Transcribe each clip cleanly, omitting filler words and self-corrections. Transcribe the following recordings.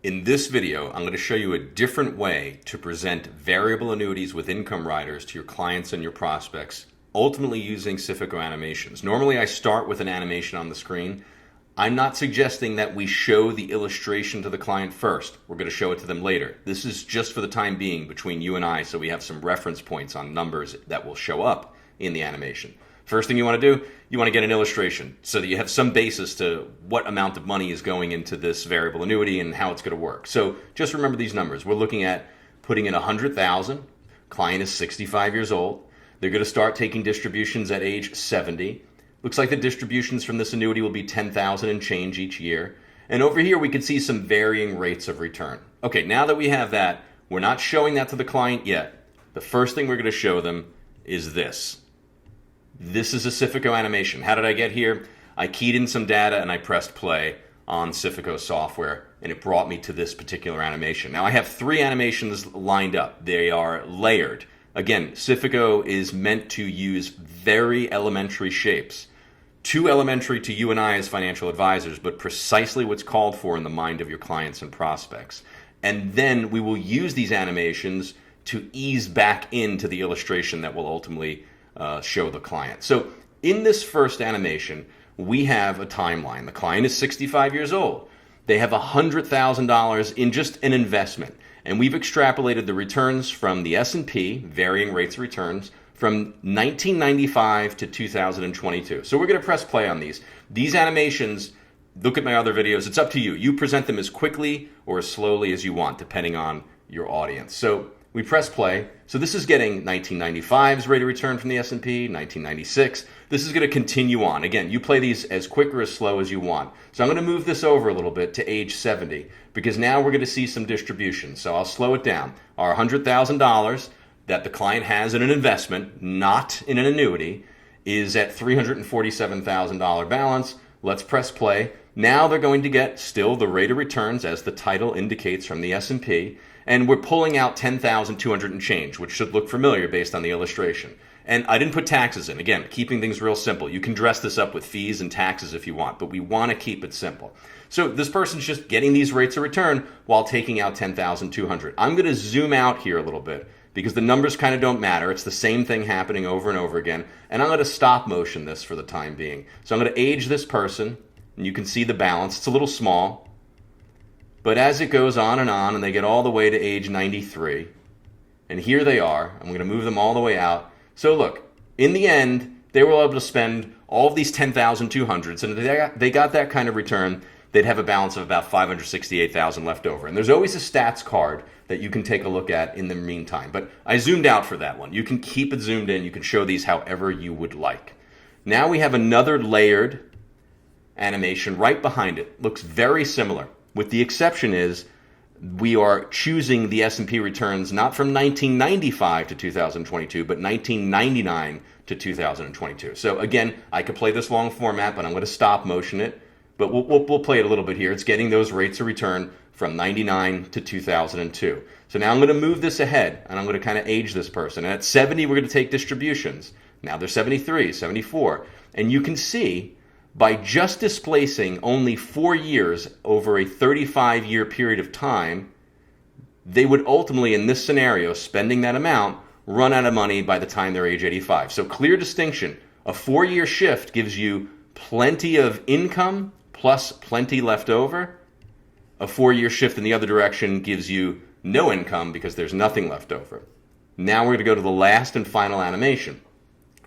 In this video, I'm going to show you a different way to present variable annuities with income riders to your clients and your prospects, ultimately using Cifico animations. Normally, I start with an animation on the screen. I'm not suggesting that we show the illustration to the client first. We're going to show it to them later. This is just for the time being between you and I, so we have some reference points on numbers that will show up in the animation. First thing you want to do, you want to get an illustration so that you have some basis to what amount of money is going into this variable annuity and how it's going to work. So just remember these numbers. We're looking at putting in $100,000. Client is 65 years old. They're going to start taking distributions at age 70. Looks like the distributions from this annuity will be $10,000 and change each year. And over here we can see some varying rates of return. Okay, now that we have that, we're not showing that to the client yet. The first thing we're going to show them is this. This is a Cifico animation. How did I get here? I keyed in some data and I pressed play on Cifico software and it brought me to this particular animation. Now I have three animations lined up. They are layered. Again, Cifico is meant to use very elementary shapes. Too elementary to you and I as financial advisors, but precisely what's called for in the mind of your clients and prospects. And then we will use these animations to ease back into the illustration that will ultimately show the client. So in this first animation, we have a timeline. The client is 65 years old. They have $100,000 in just an investment. And we've extrapolated the returns from the S&P, varying rates of returns, from 1995 to 2022. So we're going to press play on these. These animations, look at my other videos. It's up to you. You present them as quickly or as slowly as you want, depending on your audience. So we press play. So this is getting 1995's rate of return from the S&P, 1996. This is going to continue on. Again, you play these as quick or as slow as you want. So I'm going to move this over a little bit to age 70 because now we're going to see some distribution. So I'll slow it down. Our $100,000 that the client has in an investment, not in an annuity, is at $347,000 balance. Let's press play. Now they're going to get still the rate of returns as the title indicates from the S&P. And we're pulling out $10,200 and change, which should look familiar based on the illustration. And I didn't put taxes in. Again, keeping things real simple. You can dress this up with fees and taxes if you want, but we want to keep it simple. So this person's just getting these rates of return while taking out $10,200. I'm going to zoom out here a little bit because the numbers kind of don't matter. It's the same thing happening over and over again. And I'm going to stop motion this for the time being. So I'm going to age this person, and you can see the balance. It's a little small. But as it goes on and they get all the way to age 93, and here they are, I'm going to move them all the way out. So look, in the end, they were able to spend all of these $10,200, and if they got that kind of return, they'd have a balance of about $568,000 left over. And there's always a stats card that you can take a look at in the meantime. But I zoomed out for that one. You can keep it zoomed in. You can show these however you would like. Now we have another layered animation right behind it. Looks very similar. With the exception is we are choosing the S&P returns not from 1995 to 2022, but 1999 to 2022. So again, I could play this long format, but I'm going to stop motion it. But we'll play it a little bit here. It's getting those rates of return from 99 to 2002. So now I'm going to move this ahead, and I'm going to kind of age this person. And at 70, we're going to take distributions. Now they're 73, 74. And you can see by just displacing only 4 years over a 35-year period of time, they would ultimately, in this scenario, spending that amount, run out of money by the time they're age 85. So clear distinction. A 4-year shift gives you plenty of income plus plenty left over. A 4-year shift in the other direction gives you no income because there's nothing left over. Now we're going to go to the last and final animation.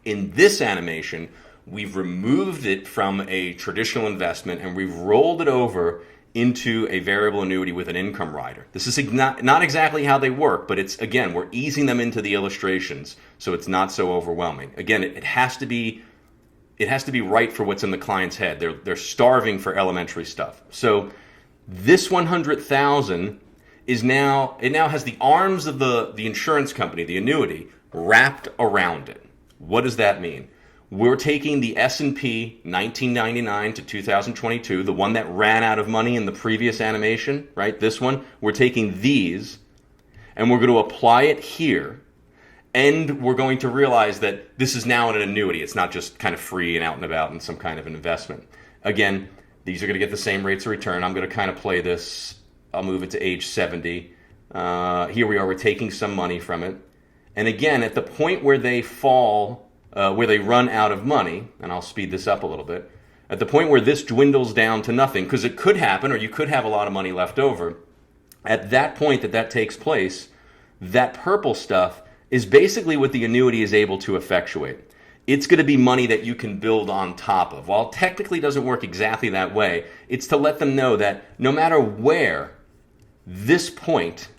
In this animation, we've removed it from a traditional investment and we've rolled it over into a variable annuity with an income rider. This is not exactly how they work, but it's, again, we're easing them into the illustrations so it's not so overwhelming. Again, it has to be right for what's in the client's head. They're starving for elementary stuff. So this $100,000 is now has the arms of the insurance company, the annuity, wrapped around it. What does that mean? We're taking the S&P 1999 to 2022, the one that ran out of money in the previous animation, right? This one. We're taking these, and we're going to apply it here, and we're going to realize that this is now an annuity. It's not just kind of free and out and about in some kind of an investment. Again, these are going to get the same rates of return. I'm going to kind of play this I'll move it to age 70. Here we are, we're taking some money from it. And again, at the point where they fall, where they run out of money, and I'll speed this up a little bit, at the point where this dwindles down to nothing, because it could happen, or you could have a lot of money left over, at that point that takes place, that purple stuff is basically what the annuity is able to effectuate. It's going to be money that you can build on top of. While it technically doesn't work exactly that way, it's to let them know that no matter where this point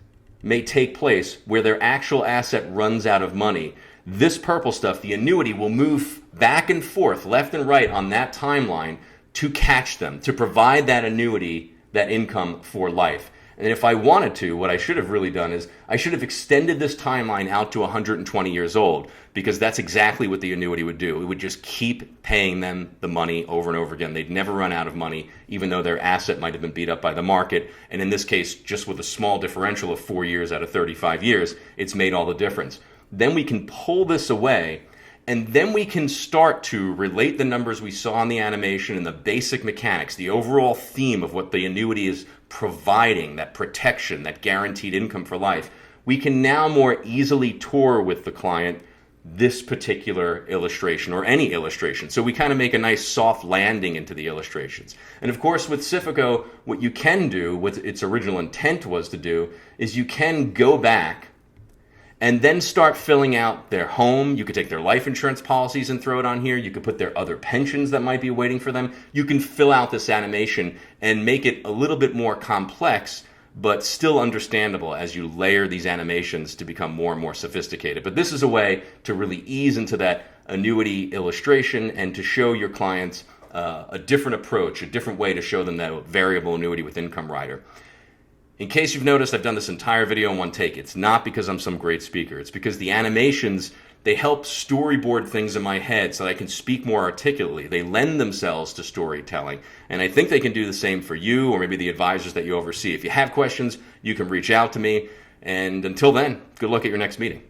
may take place, where their actual asset runs out of money, this purple stuff, the annuity, will move back and forth, left and right on that timeline to catch them, to provide that annuity, that income for life. And if I wanted to, what I should have really done is I should have extended this timeline out to 120 years old, because that's exactly what the annuity would do. It would just keep paying them the money over and over again. They'd never run out of money, even though their asset might have been beat up by the market. And in this case, just with a small differential of 4 years out of 35 years, it's made all the difference. Then we can pull this away, and then we can start to relate the numbers we saw in the animation and the basic mechanics, the overall theme of what the annuity is providing, that protection, that guaranteed income for life. We can now more easily tour with the client this particular illustration, or any illustration. So we kind of make a nice soft landing into the illustrations. And of course, with Cifico, what you can do, what its original intent was to do, is you can go back and then start filling out their home. You could take their life insurance policies and throw it on here. You could put their other pensions that might be waiting for them. You can fill out this animation and make it a little bit more complex, but still understandable as you layer these animations to become more and more sophisticated. But this is a way to really ease into that annuity illustration and to show your clients a different approach, a different way to show them that variable annuity with income rider. In case you've noticed, I've done this entire video in one take. It's not because I'm some great speaker. It's because the animations, they help storyboard things in my head so that I can speak more articulately. They lend themselves to storytelling. And I think they can do the same for you, or maybe the advisors that you oversee. If you have questions, you can reach out to me. And until then, good luck at your next meeting.